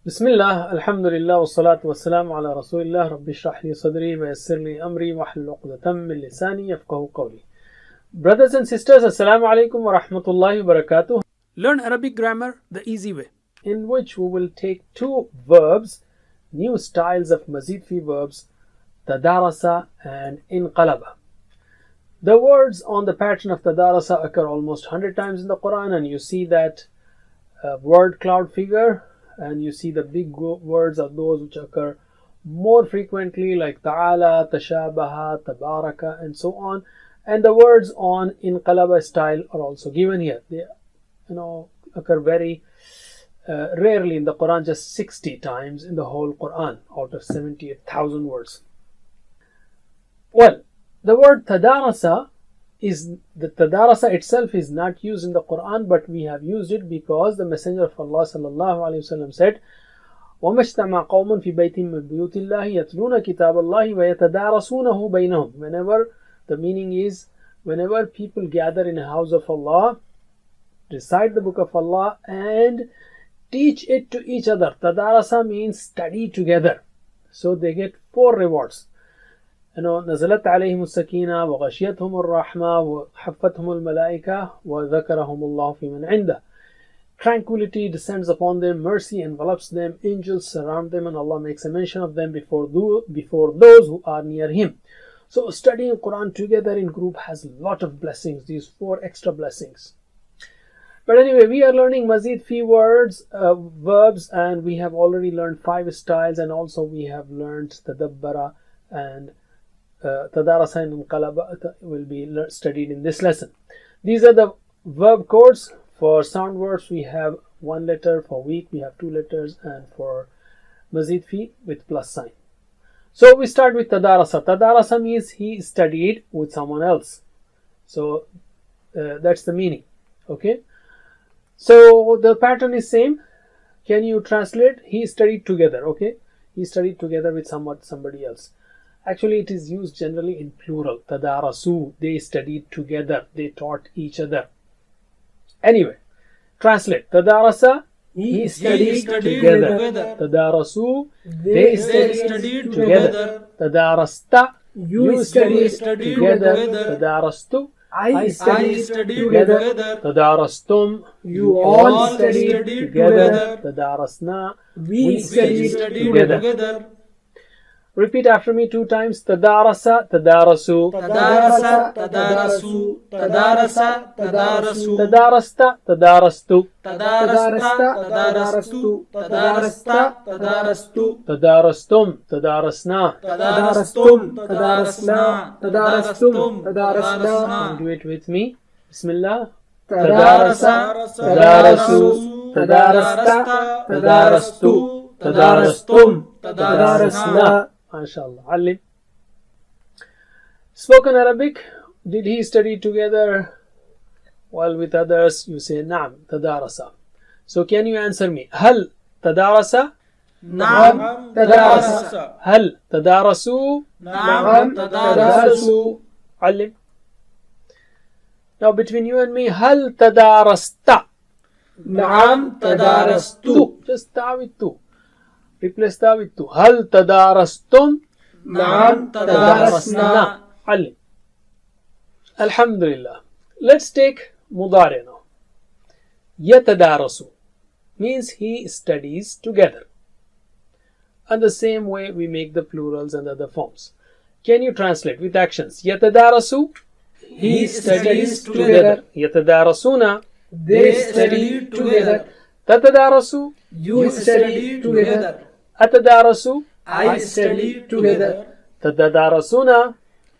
Bismillah, alhamdulillah, wassalatu wassalamu ala rasulillah, rabbi shrah li sadri wa yassir li amri wa hlul uqdatam min lisani yafqahu qawli. Brothers and sisters, assalamu alaikum wa rahmatullahi wa barakatuh. Learn Arabic grammar the easy way, in which we will take two verbs, new styles of mazid fi verbs, tadarasa and inqalaba. The words on the pattern of tadarasa occur almost 100 times in the Quran, and you see that word cloud figure, and you see the big words are those which occur more frequently, like ta'ala, tashabaha, tabaraka, and so on. And the words on inqalaba style are also given here. They occur very rarely in the Quran, just 60 times in the whole Quran out of 78,000 words. Well, the word tadarasa itself is not used in the Quran, but we have used it because the Messenger of Allah sallallahu alaihi wasallam said, وَمَا اجْتَمَعَ قَوْمٌ فِي بَيْتٍ مِّن بُيُوتِ اللَّهِ يَتْلُونَ كِتَابَ اللَّهِ وَيَتَدَارَسُونَهُ بَيْنَهُم. Whenever, the meaning is, whenever people gather in a house of Allah, recite the book of Allah and teach it to each other. Tadarasa means study together. So they get 4 rewards. نزلت عليهم السكينة وغشيتهم الرحمة وحفتهم الملائكة وذكرهم الله في من عنده. Tranquility descends upon them, mercy envelops them, angels surround them, and Allah makes a mention of them before those who are near Him. So studying Quran together in group has a lot of blessings, these 4 extra blessings. But anyway, we are learning mazid fi verbs, and we have already learned 5 styles, and also we have learned tadabbara and tadarasa and inqalaba will be studied in this lesson. These are the verb codes. For sound words we have 1 letter, for weak we have 2 letters, and for mazid fi with plus sign. So we start with tadarasa. Tadarasa means he studied with someone else. So that's the meaning. Okay. So the pattern is same. Can you translate? He studied together. Okay. He studied together with somebody else. Actually, it is used generally in plural. Tadarasu, they studied together, they taught each other. Anyway, translate. Tadarasa, he studied together. Tadarasu, they studied together. Tadarasta, you studied together. Tadarastu, I studied together. Tadarastum, you all studied together. Tadarasna, we studied together. Repeat after me 2 times. Tadarasa, tadarasu. Tadarasa, tadarasu. Tadarasa, tadarasu. Tadarasta, tadarastu. Tadarasta, tadarastu. Tadarasta, tadarastu. Tadarastum, tadarasna. Tadarastum, tadarasna. Tadarastum, tadarasna. Do it with me. Bismillah. Tadarasa, tadarasu. Tadarasta, tadarastu. Tadarastum, tadarasna. MashaAllah. Ali. Spoken Arabic. Did he study together while with others? You say Naam, tadarasa. So can you answer me? Hal tadarasa? Naam, tadarasa. Hal tadarasu? Naam, tadarasu. Ali. Now between you and me, hal tadarasta? Naam, tadarastu. Just ta with tu. Replace ta with tu. Hal tadarastum? Naam, tadarasna. Ali. Alhamdulillah. Let's take mudari now. Yatadarasu means he studies together. And the same way we make the plurals and other forms. Can you translate with actions? Yatadarasu, He studies together. Yatadarasuna, They study together. Tatadarasu, You study together. Atadarasu, I study together. Tadadarasuna,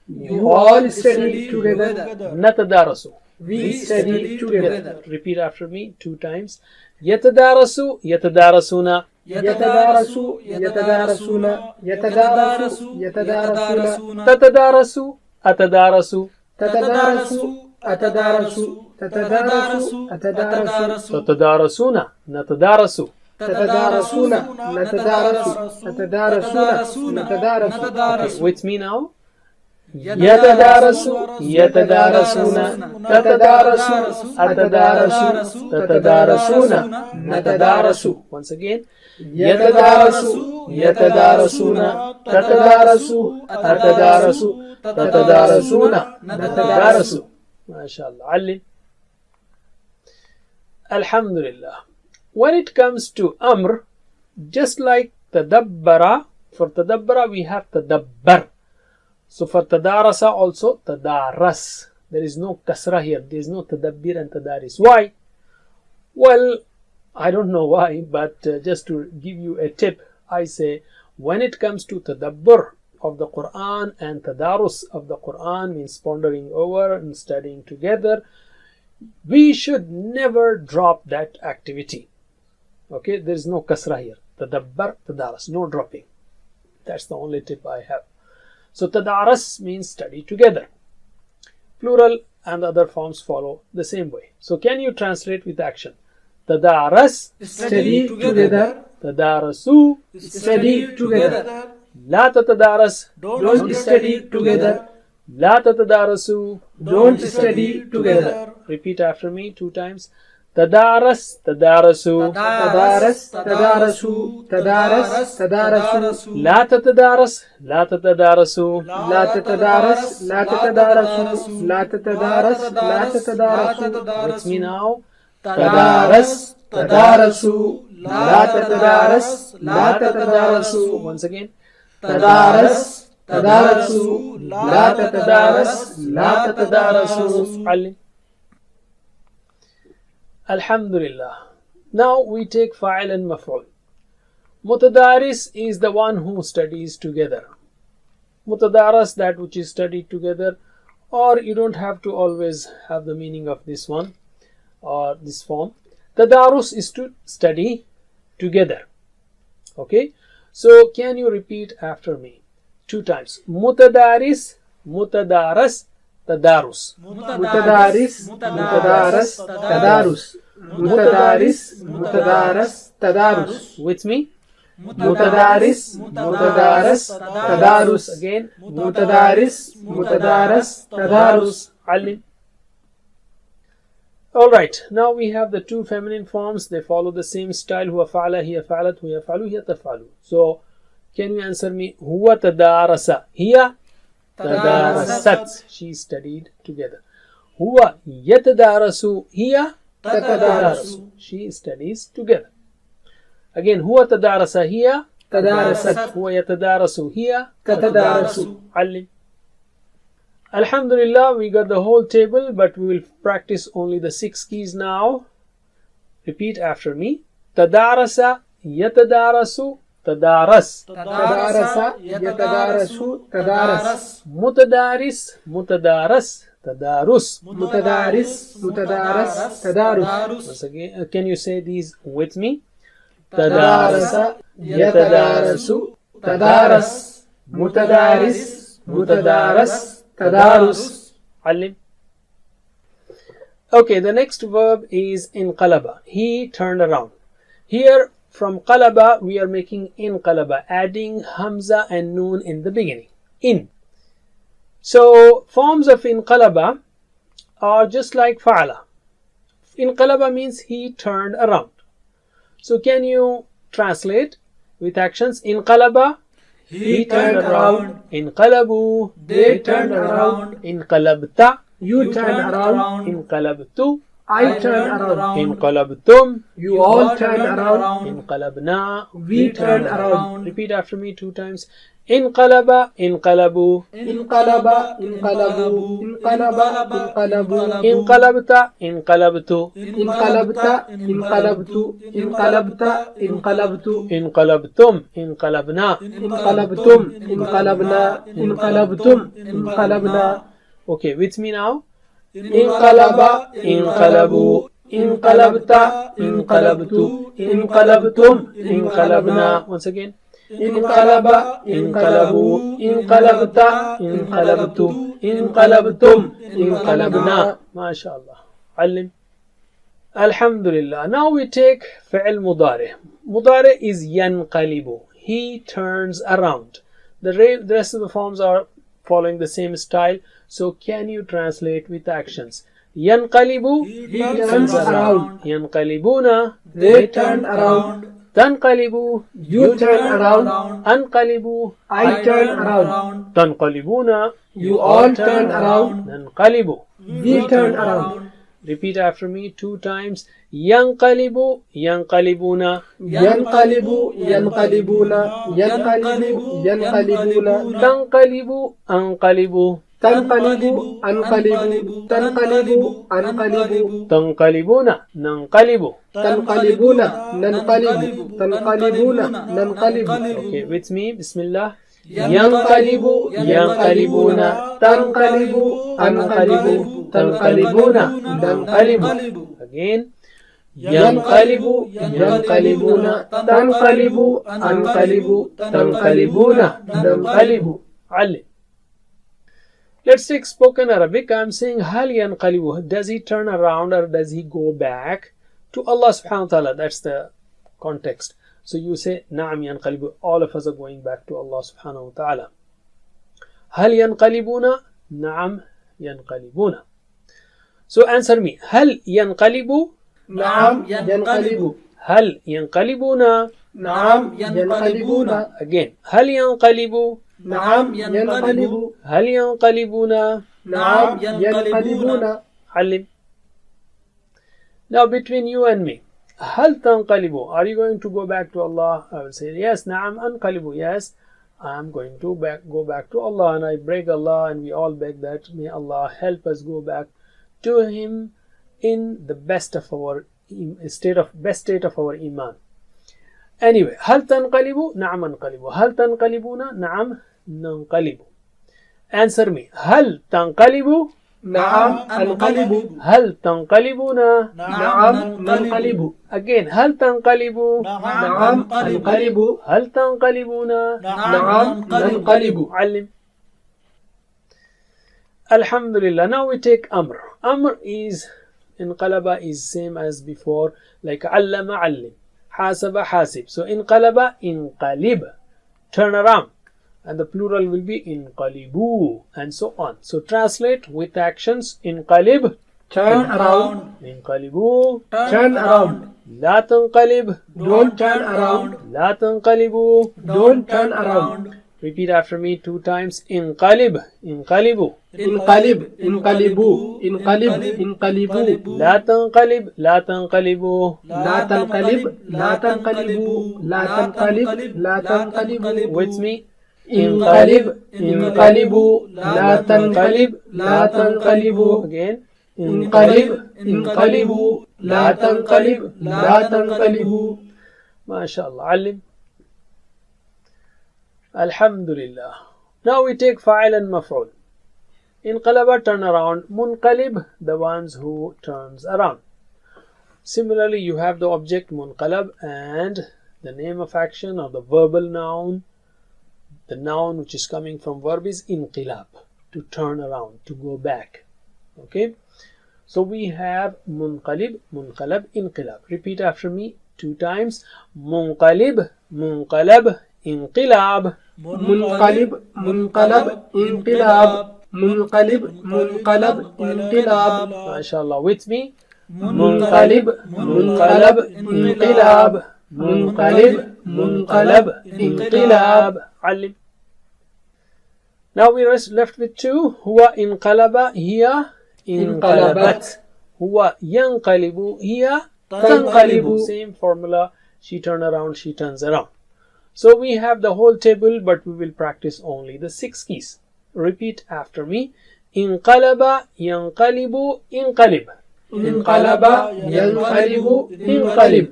You all study together. Natadarasu. We study together. Repeat after me 2 times. Yatadarasu, yatadarasuna. Yatadarasu, yatadarasuna. Yatadarasu, yatadarasuna. Tatadarasu, atadarasu. Tatadarasu, atadarasu. Tatadarasu, atadarasu. Tatadarasuna, natadarasu. Tatadarasuna, natadarasu. Tatadarasuna, natadarasu. With me now. يتدارسوا يتدارسون تتدارسوا أتدارسوا تتدارسون نتدارسوا. Once again, يتدارسوا يتدارسون تتدارسوا أتدارسوا تتدارسون نتدارسوا. ما شاء الله. علم. Alhamdulillah. When it comes to amr, just like tadabbara, for tadabbara we have tadabbar. So for tadarasa also tadaras. There is no kasra here. There is no tadabbir and tadaris. Why? Well, I don't know why, but just to give you a tip, I say when it comes to tadabbur of the Quran and tadarus of the Quran, means pondering over and studying together, we should never drop that activity. Okay, there is no kasra here. Tadabbar, tadaras, no dropping. That's the only tip I have. So tadaras means study together. Plural and other forms follow the same way. So can you translate with action? Tadaras, study together. Tadarasu, Study together. La tatadaras, Don't study together. La tatadarasu. Don't study together. Repeat after me 2 times. Tadaras, tadarasu. Tadaras, tadarasu, tadaras, tadarasu. La tatadaras, la tatadarasu. La tatadaras, la tatadarasu, la tatadaras, la tatadarasu. With me now. Tadaras, tadarasu, la tatadaras, la tatadarasu. Once again. Tadaras, tadarasu, la tatadaras, la tatadarasu. علم. Alhamdulillah. Now we take fa'il and maf'ul. Mutadaris is the one who studies together. Mutadaras, that which is studied together, or you don't have to always have the meaning of this one or this form. Tadarus is to study together. Okay, so can you repeat after me 2 times? Mutadaris, mutadaras, tadarus. Mutadaris, mutadaras, tadarus. Mutadaris, mutadaras, tadarus. With me. Mutadaris, mutadaras, tadarus. Again. Mutadaris, mutadaras, tadarus. Alim. Alright, now we have the 2 feminine forms. They follow the same style. Huwa fa'ala, hiya fa'alat, huwa yaf'alu, hiya taf'alu. So, can you answer me? Huwa tadarasa, hiya tadarasat. She studied together. Huwa yatadarasu, hiya tatadarasu. She studies together. Again, huwa tadarasa, hiya tadarasat. Huwa yatadarasu, hiya tatadarasu. Alim. Alhamdulillah, we got the whole table, but we will practice only the 6 keys now. Repeat after me. Tadarasa, yatadarasu, tadaras. Tadarasa, yatadarasu, tadaras. Mutadaris, mutadaras, tadarus. Mutadaris, mutadaras, tadarus. Once again, can you say these with me? Tadarasa, yatadarasu, tadaras. Mutadaris, mutadaras, tadarus. Alim. Okay, the next verb is inqalaba. He turned around. Here from qalaba we are making inqalaba, adding hamza and noon in the beginning. In. So forms of inqalaba are just like fa'ala. Inqalaba means he turned around. So can you translate with actions? Inqalaba, He turned around. Inqalabu, They turned around. Inqalabta, You turned around. Inqalabtu, I turned around. Inqalabtum, You all turned around. Inqalabna. We turned around. Repeat after me 2 times. Inqalaba, inqalabu, Inqalaba, inqalabu, inqalaba, inqalabu. inqalabta, inqalabtu, Inqalabta, inqalabtu, inqalabta, inqalabtu. inqalabtum, inqalabna. Inqalabtum, inqalabna, inqalabtum, inqalabna. Okay, with me now. Inqalaba, Inqalabu, inqalabta, inqalabtu, inqalabtum, inqalabna. Once again. Inqalaba, Inqalabu, inqalabta, inqalabtu, inqalabtum, inqalabna. MashaAllah. Alim. Alhamdulillah. Now we take fi'l mudari. Mudari is yanqalibu. He turns around. The rest of the forms are following the same style. So can you translate with actions? Yanqalibu, He turns around. yanqalibuna, They turn around. tanqalibu, You turn around. anqalibu, I turn around. tanqalibuna, You all turn around. nanqalibu. We turn around. Repeat after me 2 times. Yanqalibu, yanqalibuna, Yanqalibu, yanqalibuna. Yanqalibu, yanqalibuna. tanqalibu, anqalibu, Tanqalibu, anqalibu. Tanqalibu, anqalibu. tanqalibuna, nanqalibu. Tanqalibuna, nanqalibu. Tanqalibuna, nanqalibu. Okay, with me. Bismillah. Yanqalibu, yanqalibuna. Tanqalibu, anqalibu. Tanqalibuna, nanqalibu. Again. Yanqalibu, yanqalibuna. Tanqalibu, anqalibu. Tanqalibuna, nanqalibu. Ali. Let's take spoken Arabic. I'm saying hal yanqalibu. Does he turn around or does he go back to Allah subhanahu wa ta'ala? That's the context. So you say na'am yanqalibu. All of us are going back to Allah subhanahu wa ta'ala. Hal yanqalibuna? Na'am yanqalibuna. So answer me. Hal yanqalibu? Naam, yanqalibu. Hal yanqalibuna? Naam, yanqalibuna. Again. Hal yanqalibu? Naam, yanqalibu. هل ينقلبون؟ Naam, yanqalibuna. علم. Now between you and me, هل تنقلبوا? Are you going to go back to Allah? I will say yes. نعم أنقلب. Yes, I am going to go back to Allah, and I beg Allah, and we all beg that may Allah help us go back to Him in the best state of our iman. Anyway, هل تنقلبوا؟ نعم أنقلب. هل تنقلبون؟ نعم ننقلب. Answer me. هل تنقلبوا؟ Naam, anqalibu. هل تنقلبون؟ Naam, nanqalibu. Again. هل تنقلبوا؟ Naam, anqalibu. هل تنقلبون؟ Naam, nanqalibu. علم. Alhamdulillah. Now we take Amr. Amr is inqalaba is same as before, like allama allim. Hasaba hasib. So inqalaba inqalib. Turn around. And the plural will be inqalibu, and so on. So translate with actions. Inqalib, Turn around. inqalibu, Turn around. la tanqalib, Don't turn around. la tanqalibu. Don't turn around. Repeat after me 2 times. Inqalib, inqalibu, Inqalib, inqalibu. Inqalib, inqalibu. la tanqalib, la tanqalibu. La tanqalib, la tanqalibu. La tanqalib, la tanqalibu. With me. Inqalib, inqalibu. La tanqalib, la tanqalibu. Again. Inqalib, inqalibu. La tanqalib, la tanqalibu. MashaAllah. Alim. Alhamdulillah. Now we take fa'il and maf'ul. Inqalaba, turn around. Munqalib, the ones who turns around. Similarly, you have the object munqalab and the name of action or the verbal noun. The noun which is coming from verb is inqilab, to turn around, to go back. Okay. So we have munqalib, munqalab, inqilab. Repeat after me 2 times. Munqalib, munqalab, inqilab. Munqalib, munqalab, inqilab. Munqalib, munqalab, inqilab. MashaAllah. With me. Munqalib, munqalab, inqilab. Munqalib, munqalab, inqilab. علم. Now we are left with 2. هو انقلب هي انقلبت. هو ينقلب هي تنقلب. Same formula. She turn around, she turns around. So we have the whole table, but we will practice only the 6 keys. Repeat after me. انقلب ينقلب انقلب. انقلب ينقلب انقلب.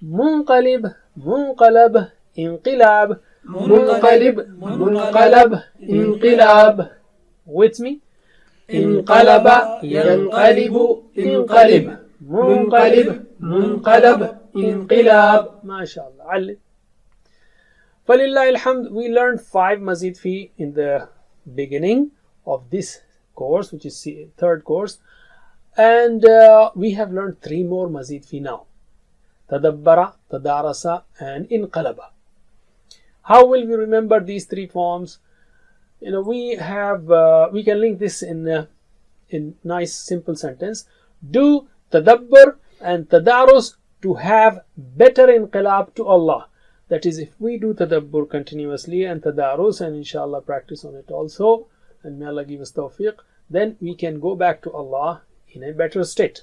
منقلب منقلب انقلاب. منقلب منقلب انقلاب. With me. انقلب ينقلب انقلب. منقلب منقلب انقلاب. MashaAllah. علم. فلله الحمد. We learned 5 mazid fi in the beginning of this course, which is 3rd course, and we have learned 3 more mazid fi now. Tadabbara, tadarasa, and inqalaba. How will we remember these 3 forms? we can link this in nice simple sentence. Do tadabbur and tadarus to have better inqilab to Allah. That is, if we do tadabbur continuously and tadarus and inshallah practice on it also, and may Allah give us tawfiq, then we can go back to Allah in a better state.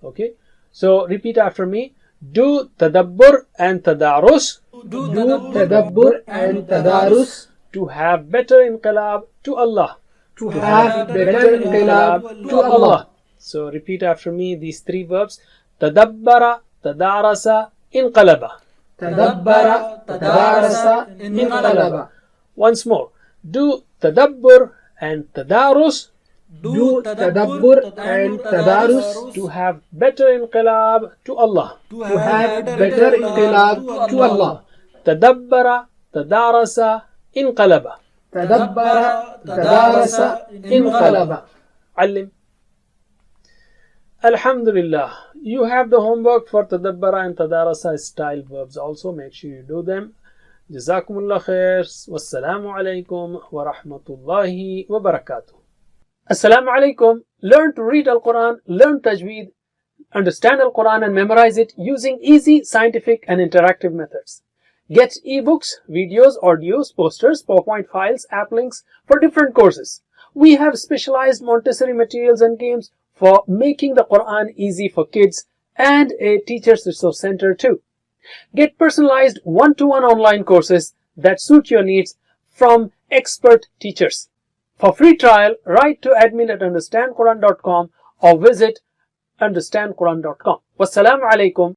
Okay, so repeat after me. Do tadabbur and tadarus. Do tadabbur and tadarus To have better inqilab to Allah. to have better inqilab to Allah. So repeat after me these three verbs. Tadabbara, tadarasa, inqalaba. Tadabbara, tadarasa, inqalaba. Once more. Do tadabbur and tadarus Do tadabbur and tadarus to have better inqilab to Allah. to have better inqilab to Allah. Tadabbara, tadarasa, inqalaba. Tadabbara, tadarasa, inqalaba. Alim. Alhamdulillah. You have the homework for tadabbara and tadarasa style verbs also. Make sure you do them. Jazakumullah khair. Wassalamu alaikum wa rahmatullahi wa barakatuh. Assalamu alaikum. Learn to read Al-Quran, learn Tajweed, understand Al-Quran and memorize it using easy, scientific and interactive methods. Get ebooks, videos, audios, posters, PowerPoint files, app links for different courses. We have specialized Montessori materials and games for making the Quran easy for kids and a teacher's resource center too. Get personalized one-to-one online courses that suit your needs from expert teachers. For free trial, write to admin@understandquran.com or visit understandquran.com. Wassalamu alaikum